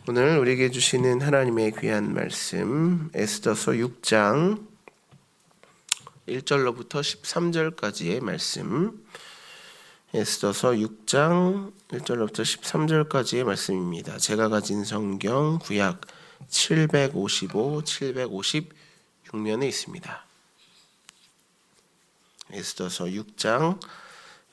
오늘 우리에게 주시는 하나님의 귀한 말씀 에스더서 6장 1절로부터 13절까지의 말씀, 에스더서 6장 1절로부터 13절까지의 말씀입니다. 제가 가진 성경 구약 755, 756면에 있습니다. 에스더서 6장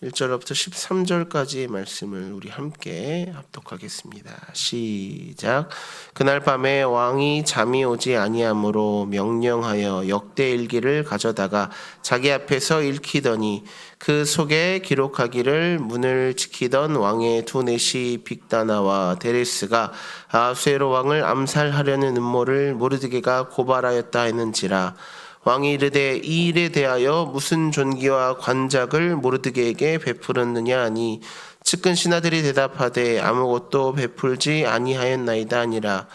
1절로부터 13절까지의 말씀을 우리 함께 합독하겠습니다. 시작. 그날 밤에 왕이 잠이 오지 아니하므로 명령하여 역대일기를 가져다가 자기 앞에서 읽히더니 그 속에 기록하기를 문을 지키던 왕의 두 내시 빅다나와 데레스가 아하수에로 왕을 암살하려는 음모를 모르드게가 고발하였다 했는지라. 왕이 이르되 이 일에 대하여 무슨 존귀와 관작을 모르드게에게 베풀었느냐 하니 측근 신하들이 대답하되 아무것도 베풀지 아니하였나이다 하니라.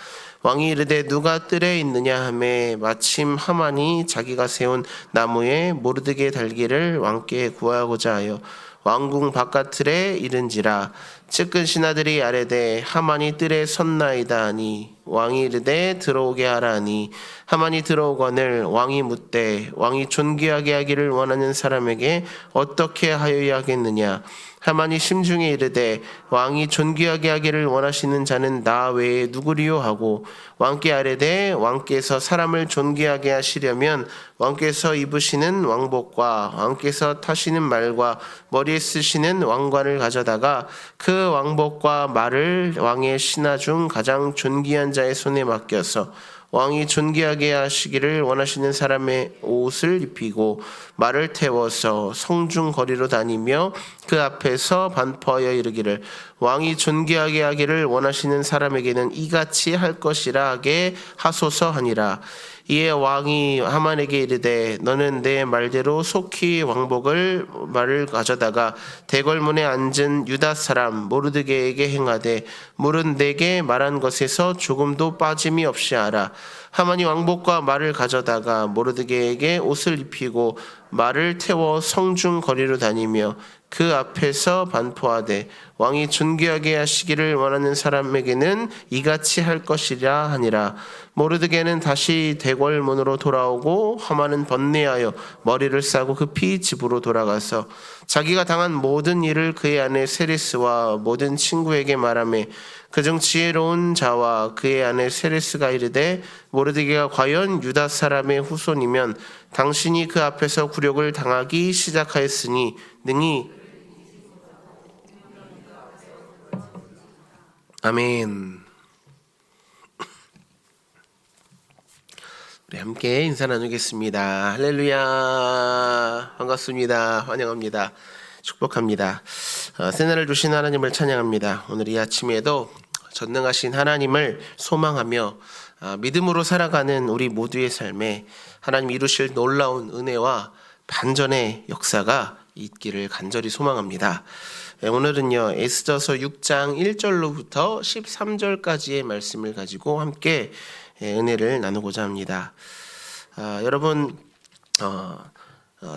왕이 이르되 누가 뜰에 있느냐 하매 마침 하만이 자기가 세운 나무에 모르드게 달기를 왕께 구하고자 하여 왕궁 바깥틀에 이른지라. 측근 신하들이 아뢰되 하만이 뜰에 섰나이다 하니 왕이 이르되 들어오게 하라 하니 하만이 들어오거늘 왕이 묻되 왕이 존귀하게 하기를 원하는 사람에게 어떻게 하여야 하겠느냐. 하만이 심중에 이르되 왕이 존귀하게 하기를 원하시는 자는 나 외에 누구리요 하고 왕께 아뢰되 왕께서 사람을 존귀하게 하시려면 왕께서 입으시는 왕복과 왕께서 타시는 말과 머리에 쓰시는 왕관을 가져다가 그 왕복과 말을 왕의 신하 중 가장 존귀한 자의 손에 맡겨서 왕이 존귀하게 하시기를 원하시는 사람의 옷을 입히고 말을 태워서 성중 거리로 다니며 그 앞에서 반포하여 이르기를 왕이 존귀하게 하기를 원하시는 사람에게는 이같이 할 것이라 하게 하소서 하니라. 이에 왕이 하만에게 이르되 너는 내 말대로 속히 왕복을 말을 가져다가 대궐문에 앉은 유다 사람 모르드게에게 행하되 물은 내게 말한 것에서 조금도 빠짐이 없이 하라. 하만이 왕복과 말을 가져다가 모르드게에게 옷을 입히고 말을 태워 성중 거리로 다니며 그 앞에서 반포하되 왕이 존귀하게 하시기를 원하는 사람에게는 이같이 할 것이라 하니라. 모르드게는 다시 대궐문으로 돌아오고 하만은 번뇌하여 머리를 싸고 급히 집으로 돌아가서 자기가 당한 모든 일을 그의 아내 세레스와 모든 친구에게 말하며 그중 지혜로운 자와 그의 아내 세레스가 이르되 모르드게가 과연 유다 사람의 후손이면 당신이 그 앞에서 굴욕을 당하기 시작하였으니 능히 아멘. 우리 함께 인사 나누겠습니다. 할렐루야. 반갑습니다. 환영합니다. 축복합니다. 새날을 주신 하나님을 찬양합니다. 오늘 이 아침에도 전능하신 하나님을 소망하며 믿음으로 살아가는 우리 모두의 삶에 하나님 이루실 놀라운 은혜와 반전의 역사가 있기를 간절히 소망합니다. 오늘은요 에스더서 6장 1절로부터 13절까지의 말씀을 가지고 함께 은혜를 나누고자 합니다. 여러분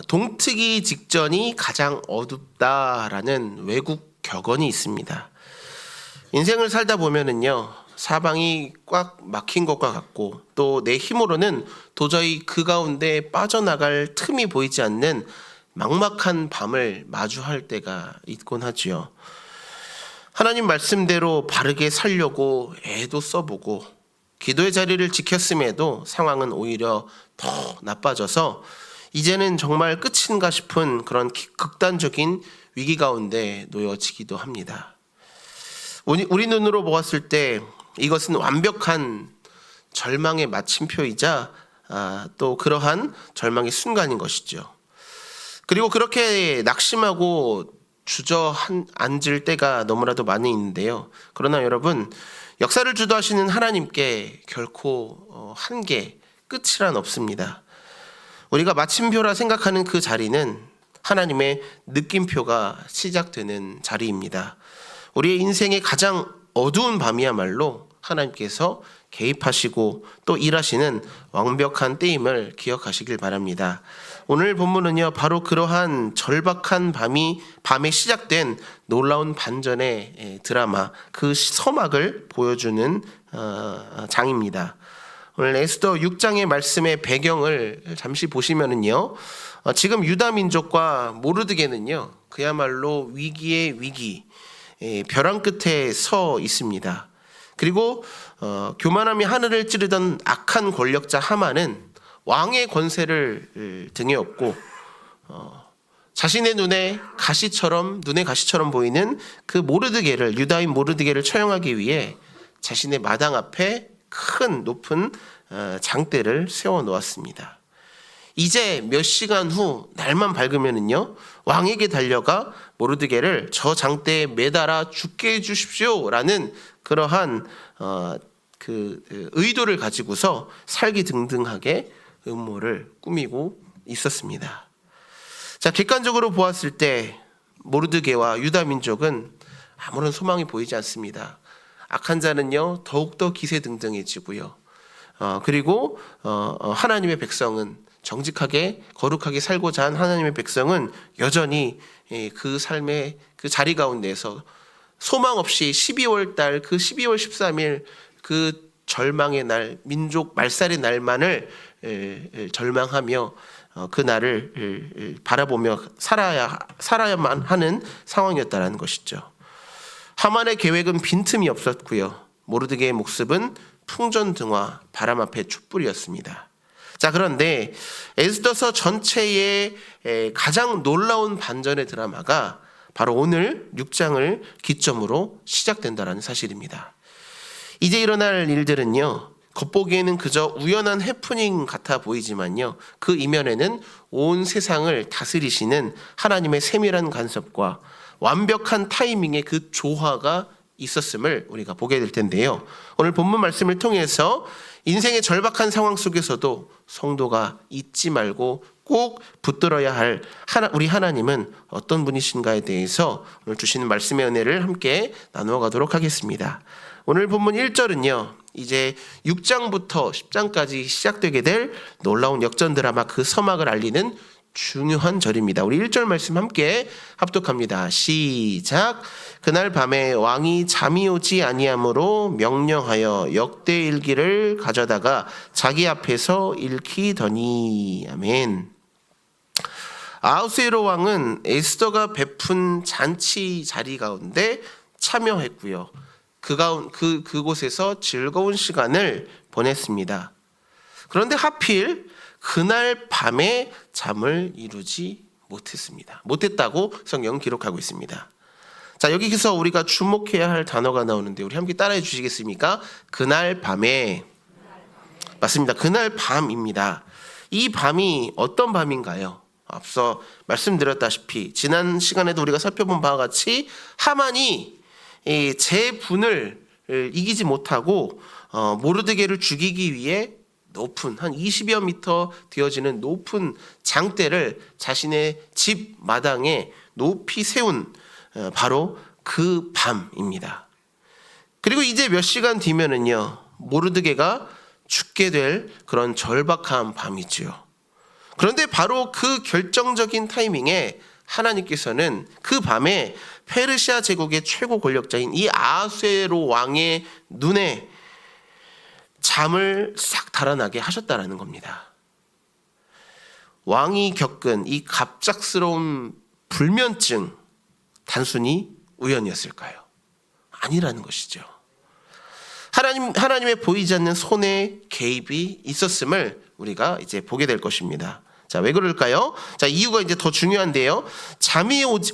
동트기 직전이 가장 어둡다라는 외국 격언이 있습니다. 인생을 살다 보면은요 사방이 꽉 막힌 것과 같고 또 내 힘으로는 도저히 그 가운데 빠져나갈 틈이 보이지 않는 막막한 밤을 마주할 때가 있곤 하지요. 하나님 말씀대로 바르게 살려고 애도 써보고 기도의 자리를 지켰음에도 상황은 오히려 더 나빠져서 이제는 정말 끝인가 싶은 그런 극단적인 위기 가운데 놓여지기도 합니다. 우리 눈으로 보았을 때 이것은 완벽한 절망의 마침표이자 또 그러한 절망의 순간인 것이죠. 그리고 그렇게 낙심하고 주저앉을 때가 너무나도 많이 있는데요. 그러나 여러분 역사를 주도하시는 하나님께 결코 한계, 끝이란 없습니다. 우리가 마침표라 생각하는 그 자리는 하나님의 느낌표가 시작되는 자리입니다. 우리의 인생의 가장 어두운 밤이야말로 하나님께서 개입하시고 또 일하시는 완벽한 때임을 기억하시길 바랍니다. 오늘 본문은요 바로 그러한 절박한 밤에 시작된 놀라운 반전의 드라마 그 서막을 보여주는 장입니다. 오늘 에스더 6장의 말씀의 배경을 잠시 보시면은요, 지금 유다 민족과 모르드게는요 그야말로 위기의 위기, 벼랑 끝에 서 있습니다. 그리고 교만함이 하늘을 찌르던 악한 권력자 하만은 왕의 권세를 등에 업고 자신의 눈에 가시처럼 보이는 그 모르드게를, 유다인 모르드게를 처형하기 위해 자신의 마당 앞에 큰 높은 장대를 세워 놓았습니다. 이제 몇 시간 후 날만 밝으면은요 왕에게 달려가 모르드게를 저 장대에 매달아 죽게 해주십시오라는 그러한 그 의도를 가지고서 살기등등하게 음모를 꾸미고 있었습니다. 자, 객관적으로 보았을 때 모르드게와 유다 민족은 아무런 소망이 보이지 않습니다. 악한 자는요 더욱더 기세등등해지고요. 그리고 하나님의 백성은 정직하게 거룩하게 살고자 한 하나님의 백성은 여전히 그 삶의 그 자리 가운데서 소망 없이 12월 달 그 12월 13일 그 절망의 날, 민족 말살의 날만을 절망하며 그 날을 바라보며 살아야만 하는 상황이었다는 것이죠. 하만의 계획은 빈틈이 없었고요. 모르드게의 목숨은 풍전등화, 바람 앞에 촛불이었습니다. 자, 그런데 에스더서 전체의 가장 놀라운 반전의 드라마가 바로 오늘 6장을 기점으로 시작된다는 사실입니다. 이제 일어날 일들은요 겉보기에는 그저 우연한 해프닝 같아 보이지만요 그 이면에는 온 세상을 다스리시는 하나님의 세밀한 간섭과 완벽한 타이밍의 그 조화가 있었음을 우리가 보게 될 텐데요. 오늘 본문 말씀을 통해서 인생의 절박한 상황 속에서도 성도가 잊지 말고 꼭 붙들어야 할 우리 하나님은 어떤 분이신가에 대해서 오늘 주시는 말씀의 은혜를 함께 나누어 가도록 하겠습니다. 오늘 본문 1절은요 이제 6장부터 10장까지 시작되게 될 놀라운 역전 드라마 그 서막을 알리는 중요한 절입니다. 우리 1절 말씀 함께 합독합니다. 시작. 그날 밤에 왕이 잠이 오지 아니하므로 명령하여 역대일기를 가져다가 자기 앞에서 읽히더니. 아멘. 아하수에로 왕은 에스더가 베푼 잔치 자리 가운데 참여했고요. 그곳에서 즐거운 시간을 보냈습니다. 그런데 하필 그날 밤에 잠을 이루지 못했다고 성경은 기록하고 있습니다. 자, 여기서 우리가 주목해야 할 단어가 나오는데 우리 함께 따라해 주시겠습니까? 그날 밤에. 맞습니다. 그날 밤입니다. 이 밤이 어떤 밤인가요? 앞서 말씀드렸다시피 지난 시간에도 우리가 살펴본 바와 같이 하만이 제 분을 이기지 못하고 모르드게를 죽이기 위해 높은 한 20여 미터 되어지는 높은 장대를 자신의 집 마당에 높이 세운 바로 그 밤입니다. 그리고 이제 몇 시간 뒤면은요 모르드게가 죽게 될 그런 절박한 밤이지요. 그런데 바로 그 결정적인 타이밍에 하나님께서는 그 밤에 페르시아 제국의 최고 권력자인 이 아하수에로 왕의 눈에 잠을 싹 달아나게 하셨다라는 겁니다. 왕이 겪은 이 갑작스러운 불면증 단순히 우연이었을까요? 아니라는 것이죠. 하나님의 보이지 않는 손의 개입이 있었음을 우리가 이제 보게 될 것입니다. 자, 왜 그럴까요? 자, 이유가 이제 더 중요한데요.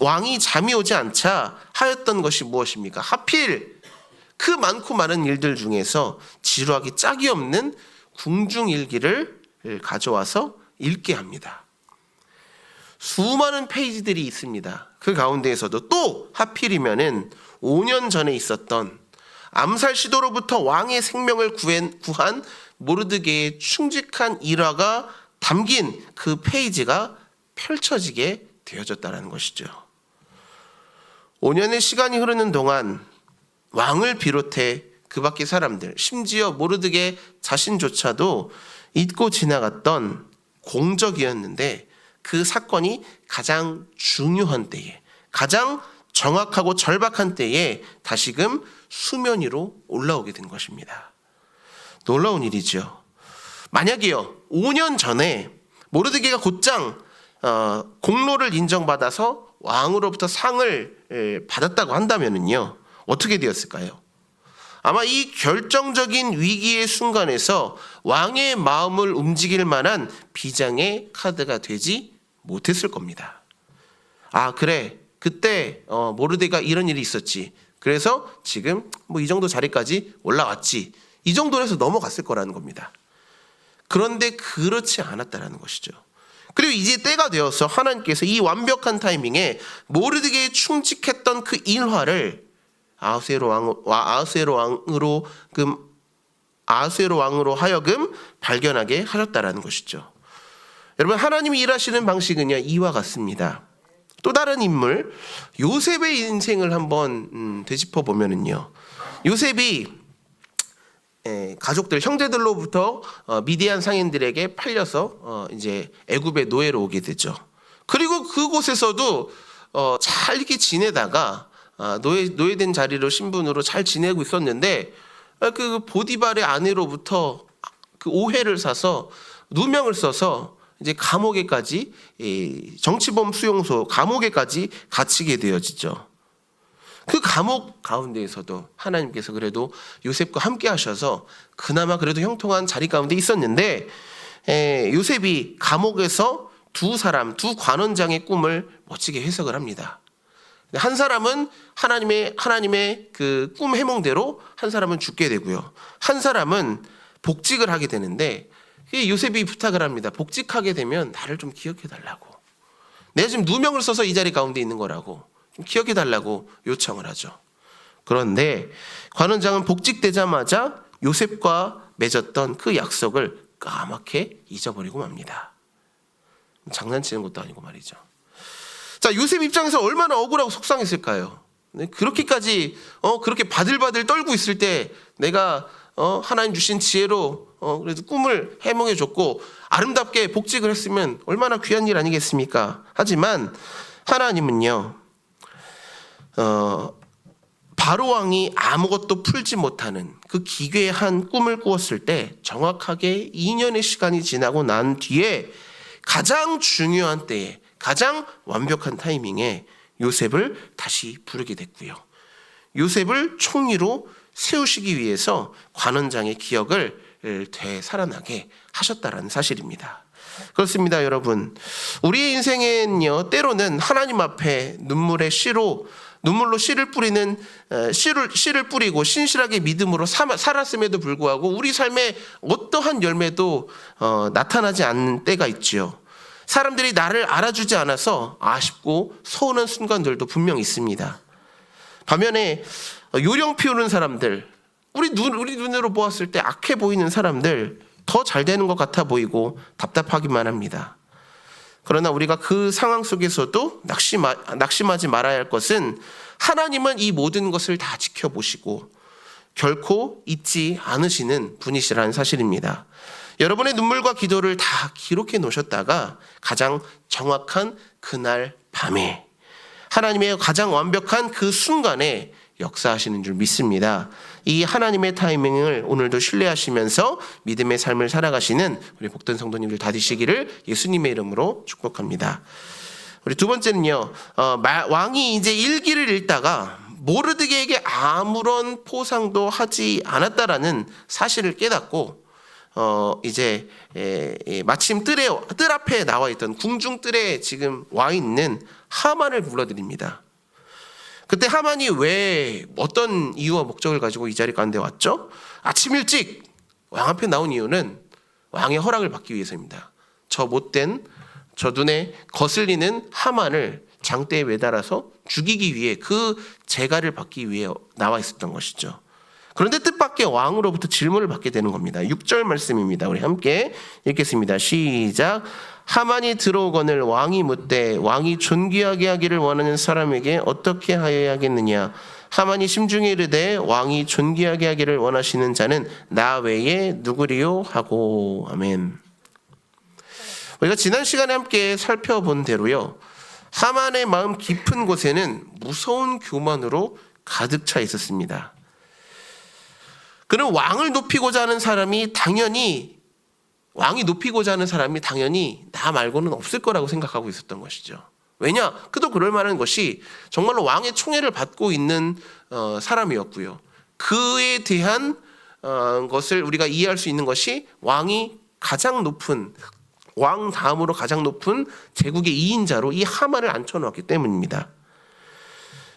왕이 잠이 오지 않자 하였던 것이 무엇입니까? 하필 그 많고 많은 일들 중에서 지루하기 짝이 없는 궁중일기를 가져와서 읽게 합니다. 수많은 페이지들이 있습니다. 그 가운데에서도 또 하필이면은 5년 전에 있었던 암살 시도로부터 왕의 생명을 구한 모르드게의 충직한 일화가 담긴 그 페이지가 펼쳐지게 되어졌다는 것이죠. 5년의 시간이 흐르는 동안 왕을 비롯해 그 밖의 사람들, 심지어 모르드게 자신조차도 잊고 지나갔던 공적이었는데 그 사건이 가장 중요한 때에, 가장 정확하고 절박한 때에 다시금 수면 위로 올라오게 된 것입니다. 놀라운 일이죠. 만약에요 5년 전에 모르드게가 곧장 공로를 인정받아서 왕으로부터 상을 받았다고 한다면요 어떻게 되었을까요? 아마 이 결정적인 위기의 순간에서 왕의 마음을 움직일 만한 비장의 카드가 되지 못했을 겁니다. 아 그래 그때 모르드게가 이런 일이 있었지. 그래서 지금 뭐 이 정도 자리까지 올라왔지. 이 정도로 해서 넘어갔을 거라는 겁니다. 그런데 그렇지 않았다라는 것이죠. 그리고 이제 때가 되어서 하나님께서 이 완벽한 타이밍에 모르드게에 충직했던 그 일화를 아하수에로 왕으로 하여금 발견하게 하셨다라는 것이죠. 여러분 하나님이 일하시는 방식은요 이와 같습니다. 또 다른 인물 요셉의 인생을 한번 되짚어 보면은요 요셉이 가족들 형제들로부터 미디안 상인들에게 팔려서 이제 애굽의 노예로 오게 되죠. 그리고 그곳에서도 잘 이렇게 지내다가 노예된 자리로 신분으로 잘 지내고 있었는데 그 보디발의 아내로부터 그 오해를 사서 누명을 써서 이제 감옥에까지 정치범 수용소 감옥에까지 갇히게 되어지죠. 그 감옥 가운데에서도 하나님께서 그래도 요셉과 함께 하셔서 그나마 그래도 형통한 자리 가운데 있었는데 요셉이 감옥에서 두 관원장의 꿈을 멋지게 해석을 합니다. 한 사람은 하나님의 그 꿈 해몽대로 한 사람은 죽게 되고요. 한 사람은 복직을 하게 되는데 요셉이 부탁을 합니다. 복직하게 되면 나를 좀 기억해 달라고. 내가 지금 누명을 써서 이 자리 가운데 있는 거라고. 좀 기억해 달라고 요청을 하죠. 그런데 관원장은 복직되자마자 요셉과 맺었던 그 약속을 까맣게 잊어버리고 맙니다. 장난치는 것도 아니고 말이죠. 자, 요셉 입장에서 얼마나 억울하고 속상했을까요? 그렇게까지 그렇게 바들바들 떨고 있을 때 내가 하나님 주신 지혜로 그래도 꿈을 해몽해 줬고 아름답게 복직을 했으면 얼마나 귀한 일 아니겠습니까? 하지만 하나님은요 바로 왕이 아무것도 풀지 못하는 그 기괴한 꿈을 꾸었을 때 정확하게 2년의 시간이 지나고 난 뒤에 가장 중요한 때에 가장 완벽한 타이밍에 요셉을 다시 부르게 됐고요. 요셉을 총리로 세우시기 위해서 관원장의 기억을 되살아나게 하셨다라는 사실입니다. 그렇습니다, 여러분. 우리의 인생엔요 때로는 하나님 앞에 눈물로 씨를 뿌리고 신실하게 믿음으로 살았음에도 불구하고 우리 삶에 어떠한 열매도 나타나지 않는 때가 있지요. 사람들이 나를 알아주지 않아서 아쉽고 서운한 순간들도 분명 있습니다. 반면에 요령 피우는 사람들, 우리 눈으로 보았을 때 악해 보이는 사람들 더 잘 되는 것 같아 보이고 답답하기만 합니다. 그러나 우리가 그 상황 속에서도 낙심하지 말아야 할 것은 하나님은 이 모든 것을 다 지켜보시고 결코 잊지 않으시는 분이시라는 사실입니다. 여러분의 눈물과 기도를 다 기록해 놓으셨다가 가장 정확한 그날 밤에 하나님의 가장 완벽한 그 순간에 역사하시는 줄 믿습니다. 이 하나님의 타이밍을 오늘도 신뢰하시면서 믿음의 삶을 살아가시는 우리 복된 성도님들 다 되시기를 예수님의 이름으로 축복합니다. 우리 두 번째는요, 왕이 이제 일기를 읽다가 모르드게에게 아무런 포상도 하지 않았다라는 사실을 깨닫고 이제 마침 뜰 앞에 나와 있던 궁중 뜰에 지금 와 있는 하만을 불러드립니다. 그때 하만이 왜 어떤 이유와 목적을 가지고 이 자리 가운데 왔죠? 아침 일찍 왕 앞에 나온 이유는 왕의 허락을 받기 위해서입니다. 저 눈에 거슬리는 하만을 장대에 매달아서 죽이기 위해 그 재갈을 받기 위해 나와 있었던 것이죠. 그런데 뜻밖의 왕으로부터 질문을 받게 되는 겁니다. 6절 말씀입니다. 우리 함께 읽겠습니다. 시작. 하만이 들어오거늘 왕이 묻되 왕이 존귀하게 하기를 원하는 사람에게 어떻게 하여야겠느냐. 하만이 심중에 이르되 왕이 존귀하게 하기를 원하시는 자는 나 외에 누구리요 하고. 아멘. 우리가 지난 시간에 함께 살펴본 대로요, 하만의 마음 깊은 곳에는 무서운 교만으로 가득 차 있었습니다. 그는 왕이 높이고자 하는 사람이 당연히 나 말고는 없을 거라고 생각하고 있었던 것이죠. 왜냐? 그도 그럴 만한 것이 정말로 왕의 총애를 받고 있는 사람이었고요. 그에 대한 것을 우리가 이해할 수 있는 것이 왕 다음으로 가장 높은 제국의 2인자로 이 하만을 앉혀놓았기 때문입니다.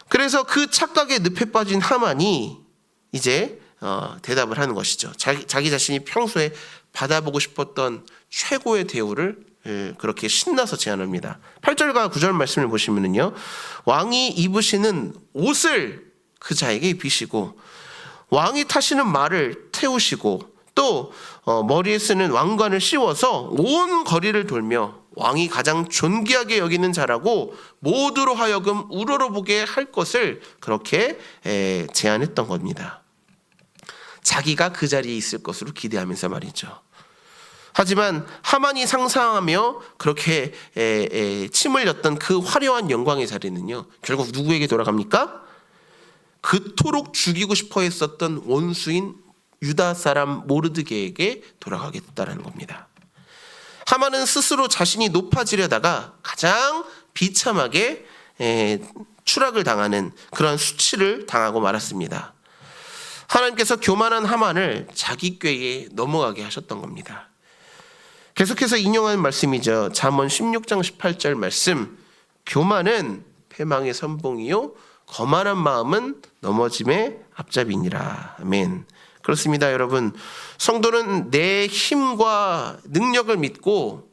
그래서 그 착각에 늪에 빠진 하만이 이제 대답을 하는 것이죠. 자기 자신이 평소에 받아보고 싶었던 최고의 대우를 그렇게 신나서 제안합니다. 8절과 9절 말씀을 보시면요, 왕이 입으시는 옷을 그 자에게 입히시고 왕이 타시는 말을 태우시고 또 머리에 쓰는 왕관을 씌워서 온 거리를 돌며 왕이 가장 존귀하게 여기는 자라고 모두로 하여금 우러러보게 할 것을 그렇게 제안했던 겁니다. 자기가 그 자리에 있을 것으로 기대하면서 말이죠. 하지만 하만이 상상하며 그렇게 침을 렸던 그 화려한 영광의 자리는요, 결국 누구에게 돌아갑니까? 그토록 죽이고 싶어 했었던 원수인 유다 사람 모르드게에게 돌아가게 됐다는 겁니다. 하만은 스스로 자신이 높아지려다가 가장 비참하게 추락을 당하는 그런 수치를 당하고 말았습니다. 하나님께서 교만한 하만을 자기 꾀에 넘어가게 하셨던 겁니다. 계속해서 인용하는 말씀이죠. 잠언 16장 18절 말씀, 교만은 패망의 선봉이요 거만한 마음은 넘어짐의 앞잡이니라. 아멘. 그렇습니다, 여러분. 성도는 내 힘과 능력을 믿고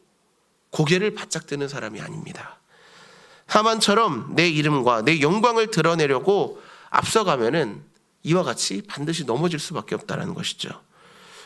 고개를 바짝 드는 사람이 아닙니다. 하만처럼 내 이름과 내 영광을 드러내려고 앞서가면은 이와 같이 반드시 넘어질 수밖에 없다는 것이죠.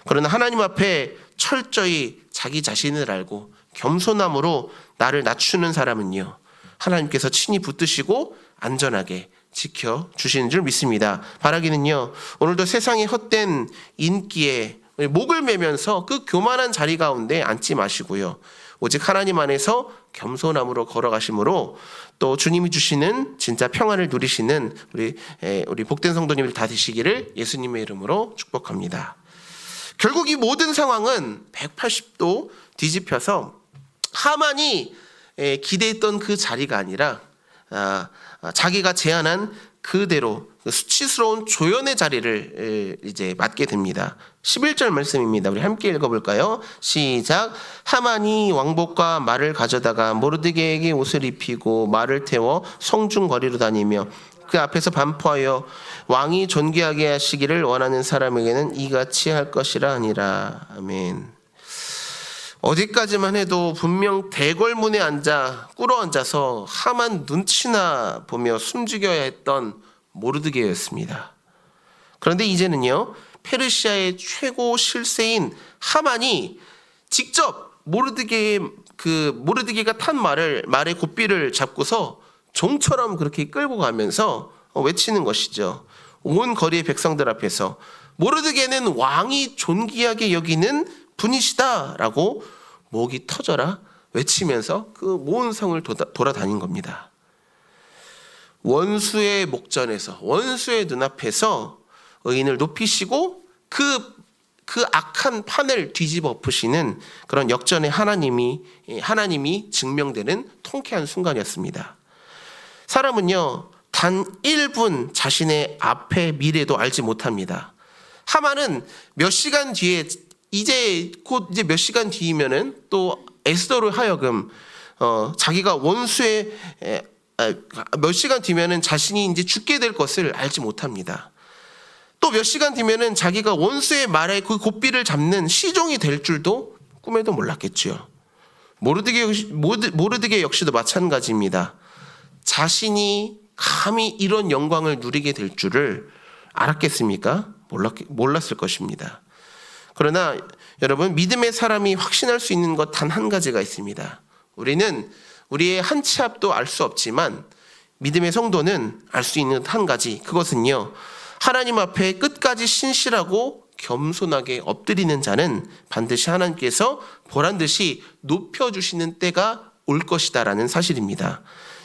그러나 하나님 앞에 철저히 자기 자신을 알고 겸손함으로 나를 낮추는 사람은요, 하나님께서 친히 붙드시고 안전하게 지켜주시는 줄 믿습니다. 바라기는요, 오늘도 세상의 헛된 인기에 목을 매면서 그 교만한 자리 가운데 앉지 마시고요, 오직 하나님 안에서 겸손함으로 걸어가심으로 또 주님이 주시는 진짜 평안을 누리시는 우리 복된 성도님들 다 되시기를 예수님의 이름으로 축복합니다. 결국 이 모든 상황은 180도 뒤집혀서 하만이 기대했던 그 자리가 아니라 자기가 제안한 그대로 수치스러운 조연의 자리를 이제 맡게 됩니다. 11절 말씀입니다. 우리 함께 읽어볼까요? 시작. 하만이 왕복과 말을 가져다가 모르드게에게 옷을 입히고 말을 태워 성중거리로 다니며 그 앞에서 반포하여 왕이 존귀하게 하시기를 원하는 사람에게는 이같이 할 것이라 하니라. 아멘. 어디까지만 해도 분명 대궐문에 꿇어앉아서 하만 눈치나 보며 숨죽여야 했던 모르드게였습니다. 그런데 이제는요, 페르시아의 최고 실세인 하만이 직접 모르드게가 탄 말의 고삐를 잡고서 종처럼 그렇게 끌고 가면서 외치는 것이죠. 온 거리의 백성들 앞에서 모르드게는 왕이 존귀하게 여기는 분이시다라고 목이 터져라 외치면서 그 온 성을 돌아다닌 겁니다. 원수의 목전에서, 원수의 눈앞에서 의인을 높이시고 그 악한 판을 뒤집어 엎으시는 그런 역전의 하나님이 증명되는 통쾌한 순간이었습니다. 사람은요, 단 1분 자신의 앞의 미래도 알지 못합니다. 하만은 몇 시간 뒤에 이제 몇 시간 뒤이면은 또 에스더로 하여금 자기가 원수의 몇 시간 뒤면은 자신이 이제 죽게 될 것을 알지 못합니다. 또 몇 시간 뒤면은 자기가 원수의 말에 그 고삐를 잡는 시종이 될 줄도 꿈에도 몰랐겠지요. 모르드게 역시도 마찬가지입니다. 자신이 감히 이런 영광을 누리게 될 줄을 알았겠습니까? 몰랐을 것입니다. 그러나 여러분, 믿음의 사람이 확신할 수 있는 것 단 한 가지가 있습니다. 우리는 우리의 한 치 앞도 알 수 없지만 믿음의 성도는 알 수 있는 한 가지, 그것은요, 하나님 앞에 끝까지 신실하고 겸손하게 엎드리는 자는 반드시 하나님께서 보란듯이 높여주시는 때가 올 것이다라는 사실입니다.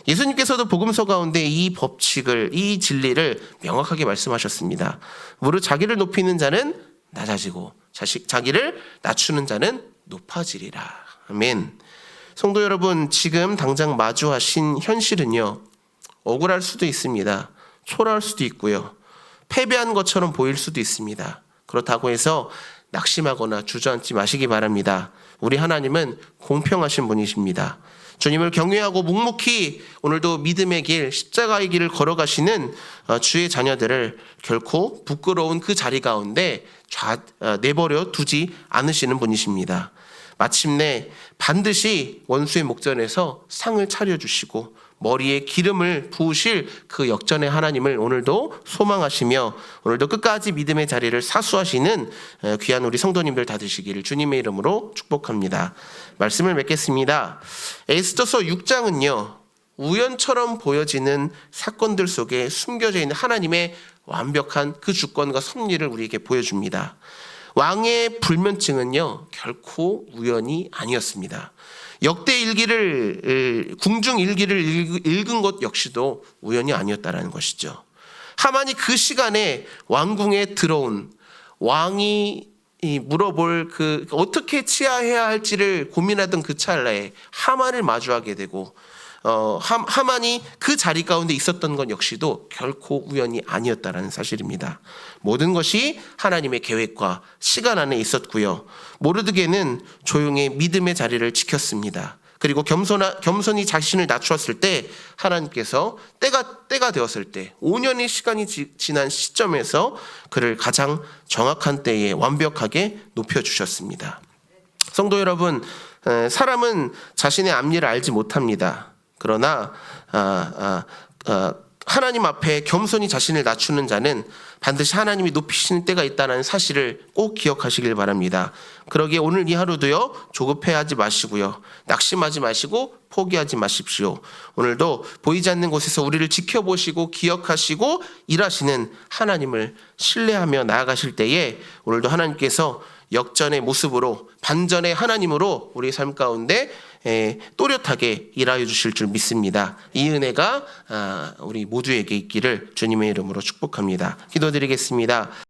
예수님께서도 복음서 가운데 이 법칙을, 이 진리를 명확하게 말씀하셨습니다. 무릇 자기를 높이는 자는 낮아지고 자기를 낮추는 자는 높아지리라. 아멘. 성도 여러분, 지금 당장 마주하신 현실은요, 억울할 수도 있습니다. 초라할 수도 있고요. 패배한 것처럼 보일 수도 있습니다. 그렇다고 해서 낙심하거나 주저앉지 마시기 바랍니다. 우리 하나님은 공평하신 분이십니다. 주님을 경외하고 묵묵히 오늘도 믿음의 길, 십자가의 길을 걸어가시는 주의 자녀들을 결코 부끄러운 그 자리 가운데 내버려 두지 않으시는 분이십니다. 마침내 반드시 원수의 목전에서 상을 차려주시고 머리에 기름을 부으실 그 역전의 하나님을 오늘도 소망하시며 오늘도 끝까지 믿음의 자리를 사수하시는 귀한 우리 성도님들 다 되시기를 주님의 이름으로 축복합니다. 말씀을 맺겠습니다. 에스더서 6장은요, 우연처럼 보여지는 사건들 속에 숨겨져 있는 하나님의 완벽한 그 주권과 섭리를 우리에게 보여줍니다. 왕의 불면증은요, 결코 우연이 아니었습니다. 역대 일기를, 궁중 일기를 읽은 것 역시도 우연이 아니었다라는 것이죠. 하만이 그 시간에 왕궁에 들어온, 왕이 물어볼 어떻게 치하해야 할지를 고민하던 그 찰나에 하만을 마주하게 되고, 하만이 그 자리 가운데 있었던 것 역시도 결코 우연이 아니었다라는 사실입니다. 모든 것이 하나님의 계획과 시간 안에 있었고요. 모르드게는 조용히 믿음의 자리를 지켰습니다. 그리고 겸손히 자신을 낮추었을 때 하나님께서 때가 되었을 때 5년의 시간이 지난 시점에서 그를 가장 정확한 때에 완벽하게 높여주셨습니다. 성도 여러분, 사람은 자신의 앞일을 알지 못합니다. 그러나 하나님 앞에 겸손히 자신을 낮추는 자는 반드시 하나님이 높이시는 때가 있다는 사실을 꼭 기억하시길 바랍니다. 그러기에 오늘 이 하루도요, 조급해하지 마시고요, 낙심하지 마시고 포기하지 마십시오. 오늘도 보이지 않는 곳에서 우리를 지켜보시고 기억하시고 일하시는 하나님을 신뢰하며 나아가실 때에 오늘도 하나님께서 역전의 모습으로, 반전의 하나님으로 우리 삶 가운데 또렷하게 일하여 주실 줄 믿습니다. 이 은혜가 우리 모두에게 있기를 주님의 이름으로 축복합니다. 기도드리겠습니다.